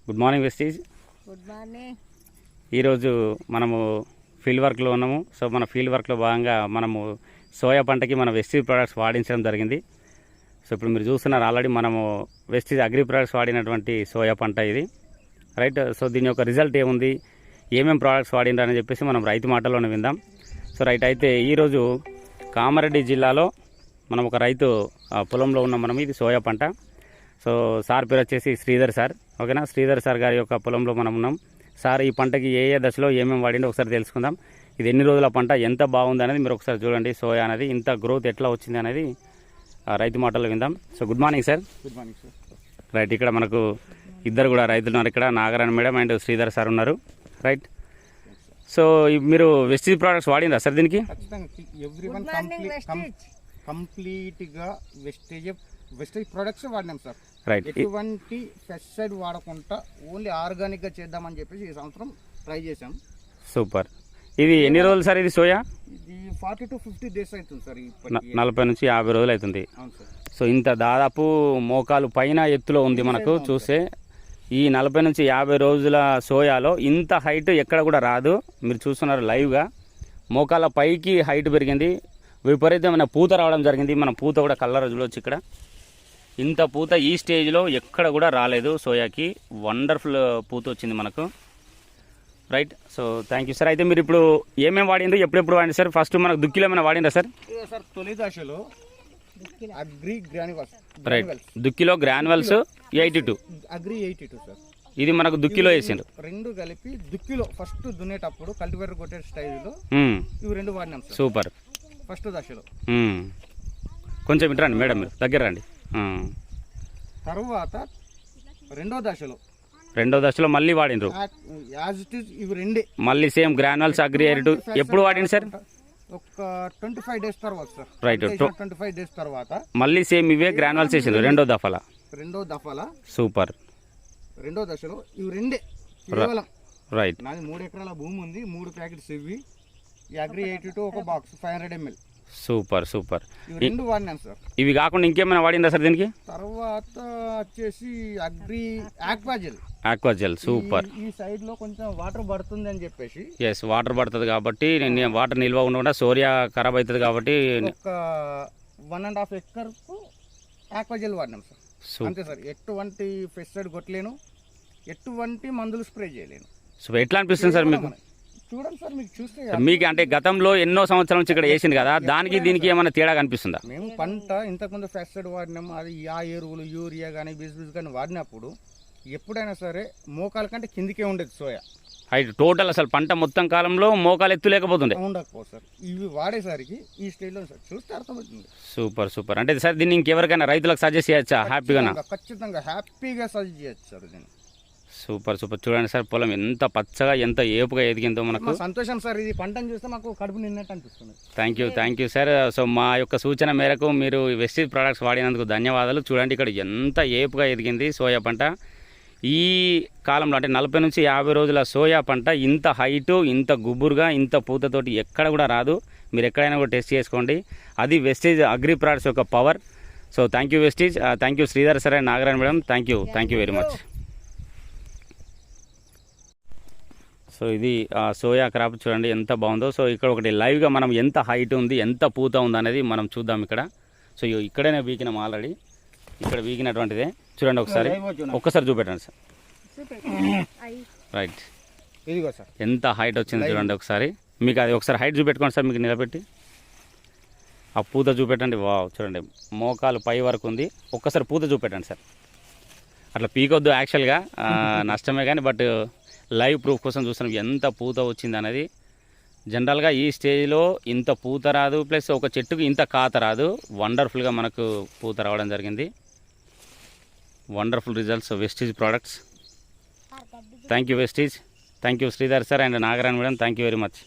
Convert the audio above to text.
Good morning Vestige. Good morning. ఈరోజు మనము field వర్క్లో ఉన్నాము. సో మన ఫీల్డ్ వర్క్లో భాగంగా మనము సోయా పంటకి మన వెస్టీజ్ ప్రొడక్ట్స్ వాడించడం జరిగింది. సో ఇప్పుడు మీరు చూస్తున్నారు ఆల్రెడీ మనము వెస్టీజ్ అగ్రి ప్రొడక్ట్స్ వాడినటువంటి సోయా పంట ఇది, రైట్. సో దీని యొక్క రిజల్ట్ ఏముంది, ఏమేమి ప్రోడక్ట్స్ వాడిండ్రని చెప్పేసి మనం రైతు మాటల్లోనే విందాం. సో రైట్, అయితే ఈరోజు కామారెడ్డి జిల్లాలో మనం ఒక రైతు పొలంలో ఉన్నాం. మనం ఇది సోయా పంట. సో సార్ పేరు వచ్చేసి శ్రీధర్ సార్, ఓకేనా. శ్రీధర్ సార్ గారి యొక్క పొలంలో మనం ఉన్నాం. సార్ ఈ పంటకి ఏ దశలో ఏమేమి వాడిండో ఒకసారి తెలుసుకుందాం. ఇది ఎన్ని రోజుల పంట, ఎంత బాగుంది అనేది మీరు ఒకసారి చూడండి. సోయా అనేది ఇంత గ్రోత్ ఎట్లా వచ్చింది అనేది రైతు మాటల్లో విందాం. So good morning sir. Good morning sir. Right, ఇక్కడ మనకు ఇద్దరు కూడా రైతులు ఉన్నారు. ఇక్కడ నాగరాయణ మేడం అండ్ శ్రీధర్ సార్ ఉన్నారు, రైట్. సో మీరు వెస్టీజ్ ప్రోడక్ట్స్ వాడిందా సార్ దీనికి? కంప్లీట్గా వెస్టేజ్ ప్రొడక్ట్స్ వాడినాం సార్. రైట్, ఎటువంటి పెస్టిసైడ్ వాడకుండా ఓన్లీ ఆర్గానిక్గా చేద్దామని చెప్పేసి ఈ సంవత్సరం ట్రై చేసాం. సూపర్. ఇది ఎన్ని రోజులు సార్ ఇది సోయా? ఇది 40 to 50 days అవుతుంది సార్. 40 నుంచి 50 రోజులు అవుతుంది. అవును సార్. సో ఇంత దాదాపు మోకాలు పైన ఎత్తులో ఉంది మనకు చూస్తే. ఈ 40 నుంచి 50 రోజుల సోయాలో ఇంత హైట్ ఎక్కడ కూడా రాదు. మీరు చూస్తున్నారు లైవ్గా, మోకాల పైకి హైట్ పెరిగింది, విపరీతమైన పూత రావడం జరిగింది. మన పూత కూడా కలర్ చూడవచ్చు. ఇక్కడ ఇంత పూత ఈ స్టేజ్లో ఎక్కడ కూడా రాలేదు సోయాకి. వండర్ఫుల్ పూత వచ్చింది మనకు, right. So thank you sir. అయితే మీరు ఇప్పుడు ఏమేమి వాడిండ్రు, ఎప్పుడెప్పుడు వాడింది సార్? ఫస్ట్ మనకు దుక్కిలో ఏమైనా వాడిందా సార్? సార్ తొలి దశలో అగ్రి గ్రాన్యువల్స్, రైట్. దుక్కిలో గ్రాన్యువల్స్ 82, అగ్రి 82 సార్. ఇది మనకు దుక్కిలో వేసిండ్రు. రెండు కలిపి దుక్కిలో ఫస్ట్ దున్నేటప్పుడు కల్టివేటర్ కొట్టే స్టైల్లో ఇవి రెండు వాడినాం సార్. సూపర్. ఫస్ట్ దశలో కొంచెం ఇట్రండి మేడం, మీరు దగ్గర రండి. తర్వాత రెండో దశలో మళ్ళీ వాడిండ్రు యాజ్ ఇట్ ఈస్ ఇవి రెండే మళ్ళీ సేమ్ గ్రాన్యువల్స్ అగ్రి 82. ఎప్పుడు వాడింది సార్? ఒక 25 days తర్వాత సార్. రైట్, 25 days తర్వాత మళ్ళీ సేమ్ ఇవే గ్రాన్యువల్స్ వేసిండ్రు రెండో దఫాల. సూపర్. రెండో దశలో ఇవి రెండే కేవలం. రైట్. నాది 3 ఎకరాల భూమి ఉంది. 3 ప్యాకెట్స్ ఇవి ఈ అగ్రి 82 ఒక బాక్స్ 500 ml. సూపర్. ఇవి రెండు వాడినాను సార్. ఇవి కాకుండా ఇంకేమైనా వాడిందా సార్ దీనికి? తర్వాత వచ్చేసి అగ్రి ఆక్వాజెల్. సూపర్. ఈ సైడ్ లో కొంచెం వాటర్ పడుతుంది అని చెప్పేసి. ఎస్, వాటర్ పడుతుంది కాబట్టి, వాటర్ నిల్వ ఉండకుండా సోరియా ఖరాబ్ అవుతుంది కాబట్టి ఒక 1.5 acre ఆక్వాజెల్ వాడినాం సార్. అంతే సార్. ఎటువంటి పెస్టిసైడ్ కొట్టలేను, ఎటువంటి మందులు స్ప్రే చేయలేను. సో ఎట్లా అనిపిస్తుంది సార్ మీకు? చూడండి సార్, మీకు చూస్తే మీకు అంటే గతంలో ఎన్నో సంవత్సరాల నుంచి ఇక్కడ వేసింది కదా, దానికి దీనికి ఏమైనా తేడా కనిపిస్తుందా? మేము పంట ఇంతకుముందు పెస్టిసైడ్ వాడినాము, అది ఆ ఎరువులు యూరియా కానీ బిజ్ కానీ వాడినప్పుడు ఎప్పుడైనా సరే మోకాల కంటే కిందికే ఉండేది సోయా హైట్. టోటల్ అసలు పంట మొత్తం కాలంలో మోకాలు ఎత్తు లేకపోతుండే. ఉండకపోదు సార్. ఇవి వాడేసరికి ఈ స్టేజ్లో సార్ చూస్తే అర్థమవుతుంది. సూపర్. అంటే సార్ దీన్ని ఇంకెవరికైనా రైతులకు సజెస్ట్ చేయొచ్చా? హ్యాపీగా ఖచ్చితంగా హ్యాపీగా సజెస్ట్ చేయొచ్చు సార్ దీన్ని. సూపర్. చూడండి సార్, పొలం ఎంత పచ్చగా ఎంత ఏపుగా ఎదిగిందో మనకు. సంతోషం సార్, ఇది పంటను చూస్తే మాకు కడుపు నిన్నట్టు అనిపిస్తుంది. Thank you sir. సో మా యొక్క సూచన మేరకు మీరు వెస్టీజ్ ప్రొడక్ట్స్ వాడినందుకు ధన్యవాదాలు. చూడండి ఇక్కడ ఎంత ఏపుగా ఎదిగింది సోయా పంట. ఈ కాలంలో అంటే 40 నుంచి 50 రోజుల సోయా పంట ఇంత హైటు, ఇంత గుబురుగా, ఇంత పూతతోటి ఎక్కడ కూడా రాదు. మీరు ఎక్కడైనా కూడా టెస్ట్ చేసుకోండి. అది వెస్టీజ్ అగ్రి ప్రొడక్ట్స్ యొక్క power. So thank you Vestige. Thank you Sridhar sir and Nagarayana madam. Thank you very much. So ఇది సోయా క్రాప్ చూడండి ఎంత బాగుందో. సో ఇక్కడ ఒకటి లైవ్గా మనం ఎంత హైట్ ఉంది, ఎంత పూత ఉంది అనేది మనం చూద్దాం ఇక్కడ. సో ఇక్కడనే వీకినాం ఆల్రెడీ. ఇక్కడ వీకినటువంటిదే చూడండి. ఒక్కసారి చూపెట్టండి సార్. రైట్, ఇదిగో సార్ ఎంత హైట్ వచ్చింది చూడండి ఒకసారి. మీకు అది ఒకసారి హైట్ చూపెట్టుకోండి సార్, మీకు నిలబెట్టి ఆ పూత చూపెట్టండి. వావ్, చూడండి మోకాలు పై వరకు ఉంది. ఒక్కసారి పూత చూపెట్టండి సార్. అట్లా పీకొద్దు యాక్చువల్గా, నష్టమే కానీ, బట్ లైవ్ ప్రూఫ్ కోసం చూస్తున్నాం ఎంత పూత వచ్చింది అనేది. జనరల్గా ఈ స్టేజ్లో ఇంత పూత రాదు, ప్లస్ ఒక చెట్టుకు ఇంత కాత రాదు. వండర్ఫుల్గా మనకు పూత రావడం జరిగింది. Wonderful results Vestige products. Thank you Vestige. Thank you Sridhar sir and Nagarayana madam. Thank you very much.